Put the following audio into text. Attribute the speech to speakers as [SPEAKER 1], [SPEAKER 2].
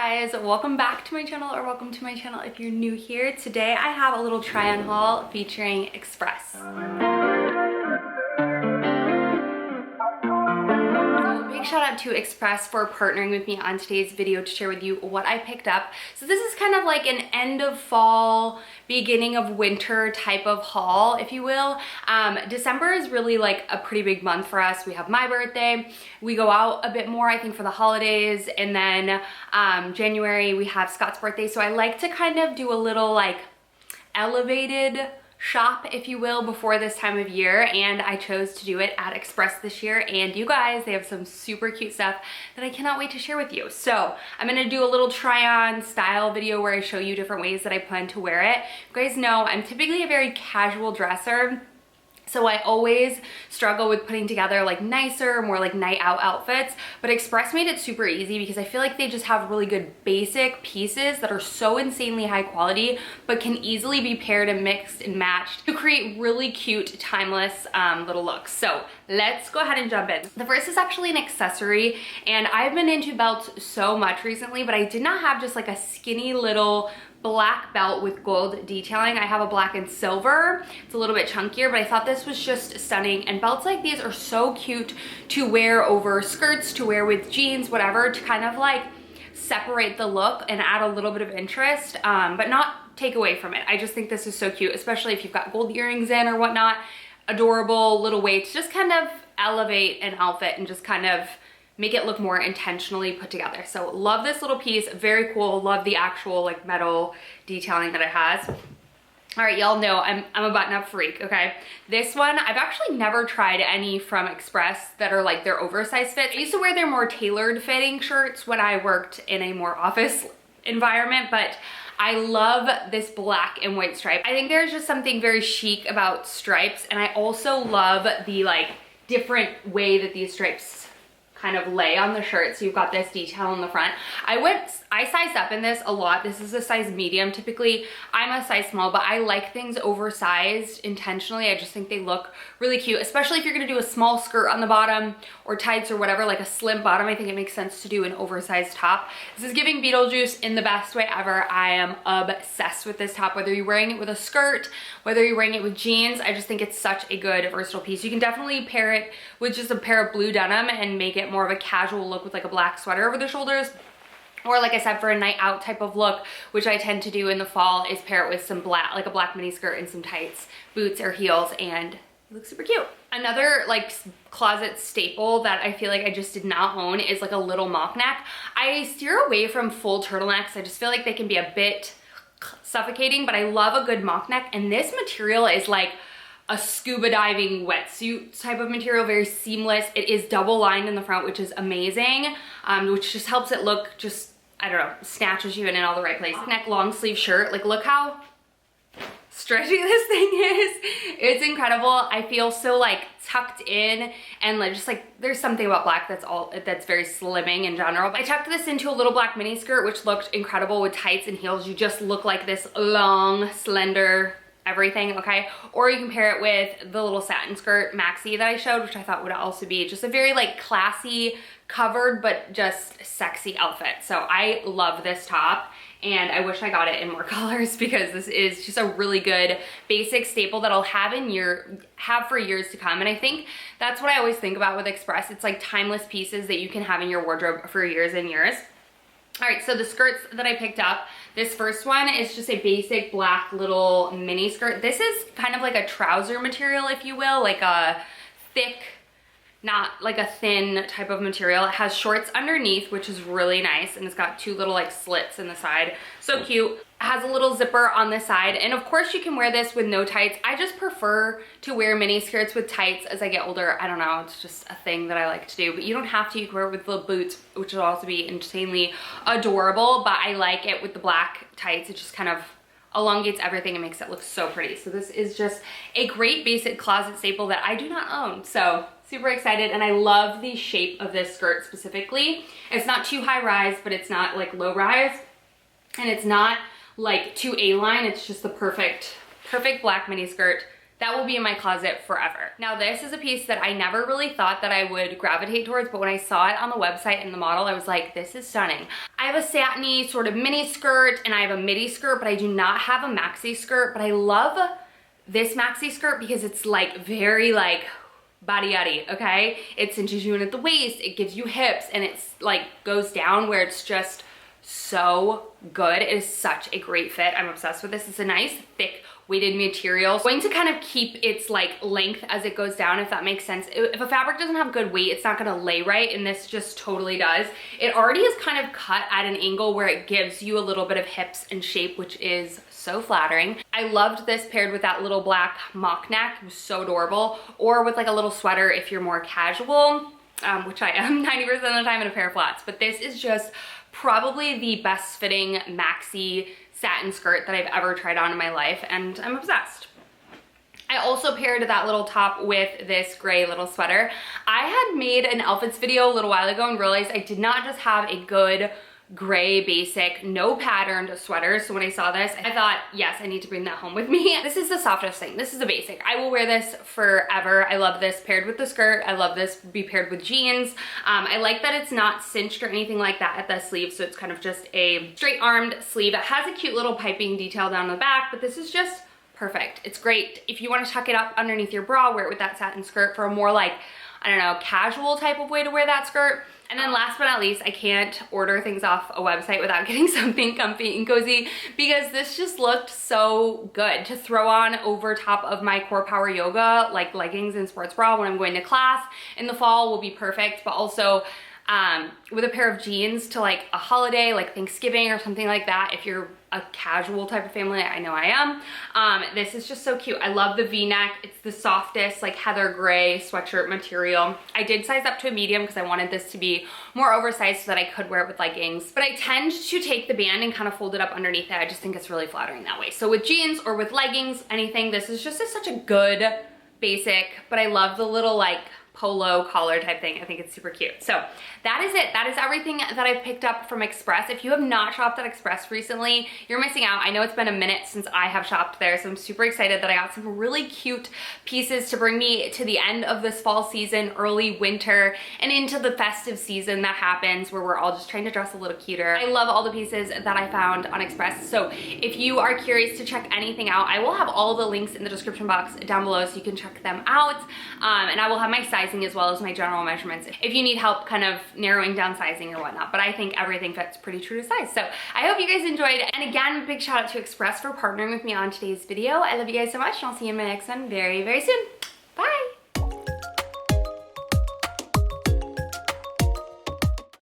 [SPEAKER 1] guys, welcome back to my channel, or welcome to my channel if you're new here. Today I have a little try on haul featuring Express. Big shout out to Express for partnering with me on today's video to share with you what I picked up. So this is kind of like an end of fall, beginning of winter type of haul, if you will. December is really like a pretty big month for us. We have my birthday, we go out a bit more I think for the holidays, and then January we have Scott's birthday. So I like to kind of do a little like elevated shop, if you will, before this time of year, and I chose to do it at Express this year. And you guys, they have some super cute stuff that I cannot wait to share with you. So I'm gonna do a little try on style video where I show you different ways that I plan to wear it. You guys know I'm typically a very casual dresser, so I always struggle with putting together like nicer, more like night out outfits, but Express made it super easy because I feel like they just have really good basic pieces that are so insanely high quality, but can easily be paired and mixed and matched to create really cute, timeless little looks. So let's go ahead and jump in. The first is actually an accessory, and I've been into belts so much recently, but I did not have just like a skinny little black belt with gold detailing. I have a black and silver. It's a little bit chunkier, but I thought this was just stunning. And belts like these are so cute to wear over skirts, to wear with jeans, whatever, to kind of like separate the look and add a little bit of interest, but not take away from it. I just think this is so cute, especially if you've got gold earrings in or whatnot. Adorable little way to just kind of elevate an outfit and just kind of make it look more intentionally put together. So love this little piece, very cool. Love the actual like metal detailing that it has. All right, y'all know I'm a button-up freak, okay? This one, I've actually never tried any from Express that are like their oversized fits. I used to wear their more tailored fitting shirts when I worked in a more office environment, but I love this black and white stripe. I think there's just something very chic about stripes, and I also love the like different way that these stripes kind of lay on the shirt. So you've got this detail in the front. I sized up in this a lot. This is a size medium. Typically I'm a size small, but I like things oversized intentionally. I just think they look really cute, especially if you're gonna do a small skirt on the bottom or tights or whatever, like a slim bottom. I think it makes sense to do an oversized top. This is giving Beetlejuice in the best way ever. I am obsessed with this top, whether you're wearing it with a skirt, whether you're wearing it with jeans. I just think it's such a good versatile piece. You can definitely pair it with just a pair of blue denim and make it more of a casual look with like a black sweater over the shoulders. Or like I said, for a night out type of look, which I tend to do in the fall, is pair it with some black, like a black mini skirt and some tights, boots or heels, and it looks super cute. Another like closet staple that I feel like I just did not own is like a little mock neck. I steer away from full turtlenecks. I just feel like they can be a bit suffocating, but I love a good mock neck, and this material is like a scuba diving wetsuit type of material, very seamless. It is double lined in the front, which is amazing, which just helps it look just, I don't know, snatches you in all the right places. Neck long sleeve shirt, like look how stretchy this thing is. It's incredible. I feel so like tucked in, and like just like there's something about black that's very slimming in general. I tucked this into a little black mini skirt, which looked incredible with tights and heels. You just look like this long, slender everything, okay? Or you can pair it with the little satin skirt maxi that I showed, which I thought would also be just a very like classy, covered, but just sexy outfit. So I love this top, and I wish I got it in more colors because this is just a really good basic staple that I'll have for years to come. And I think that's what I always think about with Express. It's like timeless pieces that you can have in your wardrobe for years and years. All right, so the skirts that I picked up, this first one is just a basic black little mini skirt. This is kind of like a trouser material, if you will, like a thick, not like a thin type of material. It has shorts underneath, which is really nice, and it's got two little like slits in the side. So cute. It has a little zipper on the side, and of course you can wear this with no tights. I just prefer to wear mini skirts with tights as I get older. I don't know, it's just a thing that I like to do, but you don't have to. You can wear it with the boots, which will also be insanely adorable, but I like it with the black tights. It just kind of elongates everything and makes it look so pretty. So this is just a great basic closet staple that I do not own. So super excited, and I love the shape of this skirt specifically. It's not too high rise, but it's not like low rise, and it's not like too A-line. It's just the perfect black mini skirt that will be in my closet forever. Now this is a piece that I never really thought that I would gravitate towards, but when I saw it on the website and the model, I was like, this is stunning. I have a satiny sort of mini skirt and I have a midi skirt, but I do not have a maxi skirt, but I love this maxi skirt because it's like very like body-yaddy, okay? It cinches you in at the waist, it gives you hips, and it's like goes down where it's just so good. It is such a great fit. I'm obsessed with this. It's a nice thick weighted material. It's going to kind of keep its like length as it goes down, if that makes sense. If a fabric doesn't have good weight, it's not gonna lay right, and this just totally does. It already is kind of cut at an angle where it gives you a little bit of hips and shape, which is so flattering. I loved this paired with that little black mock neck. It was so adorable. Or with like a little sweater if you're more casual, which I am 90% of the time, in a pair of flats. But this is just probably the best fitting maxi satin skirt that I've ever tried on in my life, and I'm obsessed. I also paired that little top with this gray little sweater. I had made an outfits video a little while ago and realized I did not just have a good gray basic no patterned sweater, so when I saw this I thought, yes, I need to bring that home with me. This is the softest thing. This is a basic. I will wear this forever. I love this paired with the skirt. I love this be paired with jeans. I like that it's not cinched or anything like that at the sleeve, so it's kind of just a straight armed sleeve. It has a cute little piping detail down the back, but this is just perfect. It's great if you want to tuck it up underneath your bra, wear it with that satin skirt for a more like, I don't know, casual type of way to wear that skirt. And then last but not least, I can't order things off a website without getting something comfy and cozy, because this just looked so good to throw on over top of my core power yoga, like leggings and sports bra when I'm going to class in the fall will be perfect, but also with a pair of jeans to like a holiday like Thanksgiving or something like that. If you're a casual type of family, I know I am, this is just so cute. I love the v-neck. It's the softest like heather gray sweatshirt material. I did size up to a medium because I wanted this to be more oversized so that I could wear it with leggings, but I tend to take the band and kind of fold it up underneath it. I just think it's really flattering that way. So with jeans or with leggings, anything, this is just such a good basic, but I love the little like polo collar type thing. I think it's super cute. So that is it. That is everything that I've picked up from Express. If you have not shopped at Express recently, you're missing out. I know it's been a minute since I have shopped there, so I'm super excited that I got some really cute pieces to bring me to the end of this fall season, early winter, and into the festive season that happens where we're all just trying to dress a little cuter. I love all the pieces that I found on Express. So if you are curious to check anything out, I will have all the links in the description box down below so you can check them out. And I will have my sizing as well as my general measurements if you need help kind of narrowing down sizing or whatnot, but I think everything fits pretty true to size. So I hope you guys enjoyed, and again, big shout out to Express for partnering with me on today's video. I love you guys so much, and I'll see you in my next one very, very soon.